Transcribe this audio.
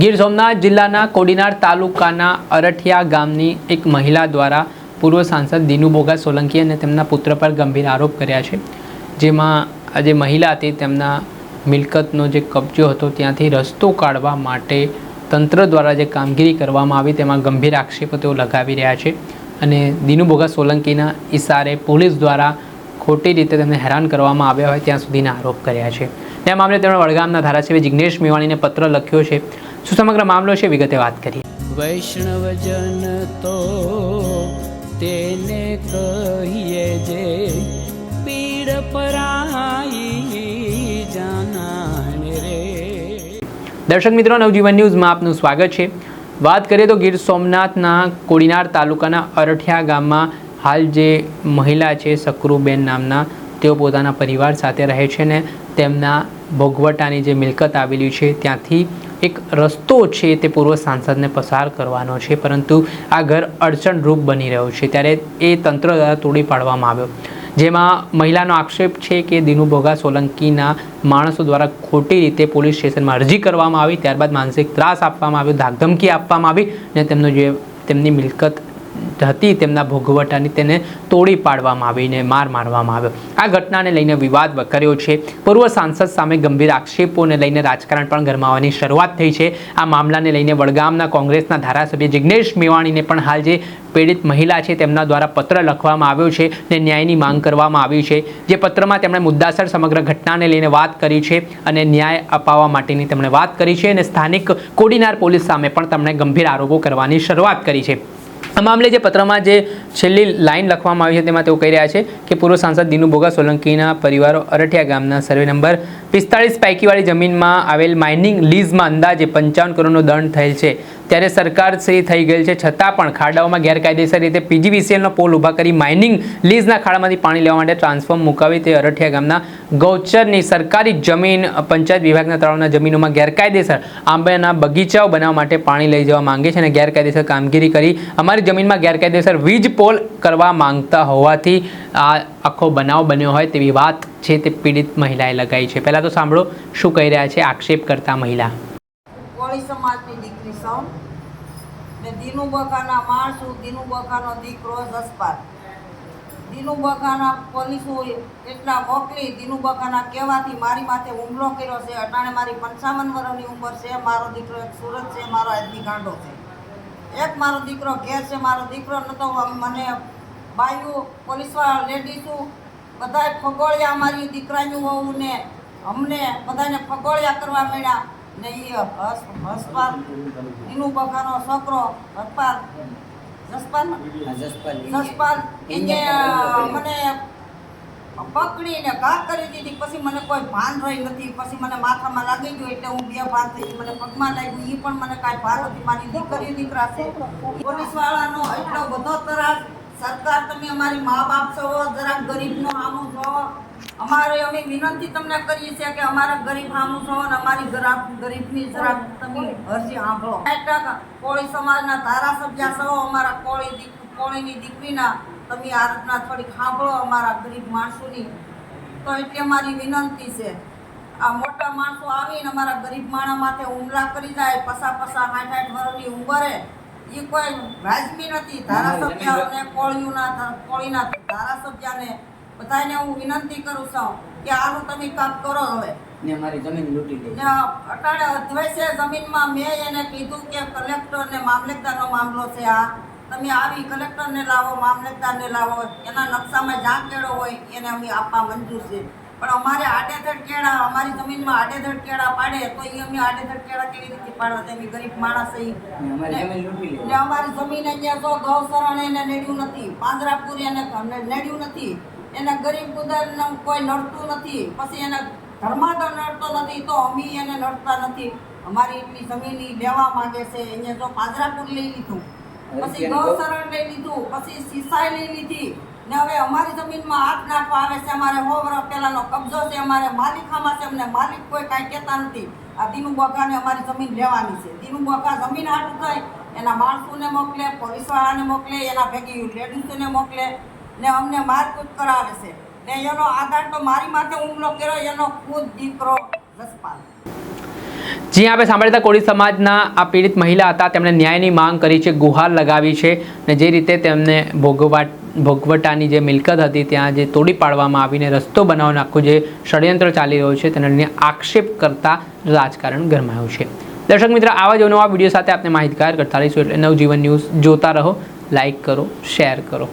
ગીર સોમનાથ જિલ્લાના કોડીનાર તાલુકાના અરઠિયા ગામની એક મહિલા દ્વારા પૂર્વ સાંસદ દિનુ બોગા સોલંકી અને તેમના પુત્ર પર ગંભીર આરોપ કર્યા છે, જેમાં આ જે મહિલા હતી તેમના મિલકતનો જે કબજો હતો ત્યાંથી રસ્તો કાઢવા માટે તંત્ર દ્વારા જે કામગીરી કરવામાં આવી તેમાં ગંભીર આક્ષેપો તેઓ લગાવી રહ્યા છે અને દિનુ બોગા સોલંકીના ઇશારે પોલીસ દ્વારા ખોટી રીતે તેમને હેરાન કરવામાં આવ્યા હોય ત્યાં સુધીના આરોપ કર્યા છે। આ મામલે તેમણે વડગામના ધારાસભ્ય જિગ્નેશ મેવાણીને પત્ર લખ્યો છે। શું સમગ્ર મામલો છે, વિગતે વાત કરીએ। વૈષ્ણવજન તો તેને કહીએ જે પીડ પરાઈ જાનાને રે। દર્શક મિત્રો, નવજીવન ન્યૂઝમાં આપનું સ્વાગત છે। વાત કરીએ તો ગીર સોમનાથના કોડીનાર તાલુકાના અરઠિયા ગામમાં હાલ જે મહિલા છે સકરુબેન નામના, તેઓ પોતાના પરિવાર સાથે રહે છે ને તેમના ભોગવટાની જે મિલકત આવેલી છે ત્યાંથી એક રસ્તો છે તે પૂર્વ સાંસદને પસાર કરવાનો છે, પરંતુ આ ઘર અડચણરૂપ બની રહ્યો છે ત્યારે એ તંત્ર દ્વારા તોડી પાડવામાં આવ્યો, જેમાં મહિલાનો આક્ષેપ છે કે દિનુ બોગા સોલંકીના માણસો દ્વારા ખોટી રીતે પોલીસ સ્ટેશનમાં અરજી કરવામાં આવી, ત્યારબાદ માનસિક ત્રાસ આપવામાં આવ્યો, ધાકધમકી આપવામાં આવી અને તેમની મિલકત હતી તેમના ભોગવટાની તેને તોડી પાડવામાં આવીને માર મારવામાં આવ્યો। આ ઘટનાને લઈને વિવાદ વકર્યો છે। પૂર્વ સાંસદ સામે ગંભીર આક્ષેપોને લઈને રાજકારણ પણ ગરમાવાની શરૂઆત થઈ છે। આ મામલાને લઈને વડગામના કોંગ્રેસના ધારાસભ્ય જિગ્નેશ મેવાણીને પણ હાલ જે પીડિત મહિલા છે તેમના દ્વારા પત્ર લખવામાં આવ્યો છે અને ન્યાયની માંગ કરવામાં આવી છે, જે પત્રમાં તેમણે મુદ્દાસર સમગ્ર ઘટનાને લઈને વાત કરી છે અને ન્યાય અપાવવા માટેની તેમણે વાત કરી છે અને સ્થાનિક કોડીનાર પોલીસ સામે પણ તેમણે ગંભીર આરોપો કરવાની શરૂઆત કરી છે। આ મામલે જે પત્રમાં જે છેલ્લી લાઈન લખવામાં આવી છે તેમાં તેઓ કહી રહ્યા છે કે પૂર્વ સાંસદ દિનુ બોગા સોલંકીના પરિવારો અરઠિયા ગામના સર્વે નંબર 45 પૈકીવાળી જમીનમાં આવેલ માઇનિંગ લીઝમાં અંદાજે 55 કરોડનો દંડ થયેલ છે, ત્યારે સરકાર શ્રી થઈ ગયેલ છે છતાં પણ ખાડાઓમાં ગેરકાયદેસર રીતે પીજીવીસીએલનો પોલ ઊભા કરી માઇનિંગ લીઝના ખાડામાંથી પાણી લેવા માટે ટ્રાન્સફોર્મ મુકાવી તે અરઠિયા ગામના ગૌચરની સરકારી જમીન પંચાયત વિભાગના તળાવના જમીનોમાં ગેરકાયદેસર આંબાના બગીચાઓ બનાવવા માટે પાણી લઈ જવા માંગે છે અને ગેરકાયદેસર કામગીરી કરી અમારી જમીનમાં ગેરકાયદેસર વીજ પોલ કરવા માંગતા હોવાથી આ આખો બનાવ બન્યો હોય તેવી વાત છે તે પીડિત મહિલાએ લગાવી છે। પહેલાં તો સાંભળો શું કહી રહ્યા છે આક્ષેપ કરતા મહિલા। કોળી સમાજની દીકરી સૌ ને દિનુ બોગાના માણસો, દિનુ બોગાનો દીકરો જસપાલ, દિનુ બોગાના પોલીસો એટલા મોકલી દિનુ બોગાના કહેવાથી મારી માથે હુમલો કર્યો છે। અટાણે મારી 55 વર્ષની ઉંમર છે, મારો દીકરો એક સુરત છે, મારો આદમી ગાંડો છે, એક મારો દીકરો ઘેર છે, મારો દીકરો નતો મને બાયું પોલીસવાળા લેડીઝો બધાય ફગોળિયા અમારી દીકરાની વહુ ને અમને બધાને ફગોળિયા કરવા માંડ્યા ને એ હસપાલ દિનુ બોગાનો છોકરો જસપાલ એને મને પકડીને ઘા કરી દીધી। પછી મને કોઈ ભાન રહી નથી, પછી મને માથામાં લાગી ગયું એટલે હું બેભાન થઈ, મને પગમાં લાગ્યું, એ પણ મને કાંઈ ભાર નથી, મારી દીકરી દીકરા છે। પોલીસવાળાનો એટલો બધો ત્રાસ। સરકાર તમે અમારી મા બાપ છો, જરાક ગરીબનો આમું છો, અમારે અમે વિનંતી તમને કરીએ છીએ કે અમારા ગરીબ આમું છો અને અમારી ગરીબની જરાક તમે અરજી સાંભળો। કોળી સમાજના ધારાસભ્ય છો, અમારા કોળીની દીકરીના તમે આ રીતના થોડીક સાંભળો અમારા ગરીબ માણસોની, તો એટલે અમારી વિનંતી છે। આ મોટા માણસો આવીને અમારા ગરીબ માણસ માથે હુમલા કરી જાય, 50-60 વર્ષની ઉંમરે, એ કોઈ વાજબી નથી। ધારાસભ્ય અને કોળીના ધારાસભ્યને બધાને હું વિનંતી કરું છું કે આનું તમે કામ કરો હવે ને અમારી જમીન લૂંટી લે। અટાણે અધવૈસે જમીનમાં મેં એને કીધું કે કલેક્ટર ને મામલતદારનો મામલો છે, આ તમે આવી કલેક્ટરને લાવો, મામલતદારને લાવો, એના નકશામાં જ્યાં કેળો હોય એને અમે આપવા મંજૂર છે, પણ અમારે આડેધડ કેળા અમારી જમીનમાં આડેધડ કેળા પાડે તો એ અમે આડેધડ કેળા કેવી રીતે પાડવા? અમે ગરીબ માણસ છીએ એટલે અમારી જમીન અહીંયા જો ગૌશરણ એને નડ્યું નથી, પાંજરાપુર એને નડ્યું નથી, એને ગરીબ બુદારને કોઈ નડતું નથી, પછી એને ધર્માદળ નડતો નથી તો અમે એને નડતા નથી। અમારી એટલી જમીન લેવા માંગે છે, અહીંયા જો પાંજરાપુર લઈ લીધું, પછી ગૌશરણ લઈ લીધું, પછી સિસાઈ લઈ લીધી ને હવે અમારી જમીનમાં હાથ નાખવા આવે છે। અમારે 100 વર્ષ પહેલાનો કબજો છે, અમારે માલિકામાં છે, અમને માલિક કોઈ કાંઈ કહેતા નથી। આ દિનુ બોગાને અમારી જમીન લેવાની છે। દિનુ બોગા જમીન હાટું થાય એના માણસોને મોકલે, પોલીસવાળાને મોકલે, એના ભેગી લેડીઝોને મોકલે ને અમને મારકૂટ કરાવે છે ને એનો આધાર તો મારી માથે હુમલો કર્યો એનો ખુદ દીકરો જસપાલ। જી આપણે સાંભળતા કોળી સમાજના આ પીડિત મહિલા હતા, તેમણે ન્યાયની માંગ કરી છે, ગુહાર લગાવી છે અને જે રીતે તેમને ભોગવટાની જે મિલકત હતી ત્યાં જે તોડી પાડવામાં આવીને રસ્તો બનાવવાનો આખું જે ષડયંત્ર ચાલી રહ્યું છે તેને આક્ષેપ કરતા રાજકારણ ગરમાયું છે. દર્શક મિત્ર, આવા જ નવા વિડીયો સાથે આપણે માહિતગાર કરતા રહીશું. એટલે નવજીવન ન્યૂઝ જોતા રહો, લાઇક કરો, શેર કરો.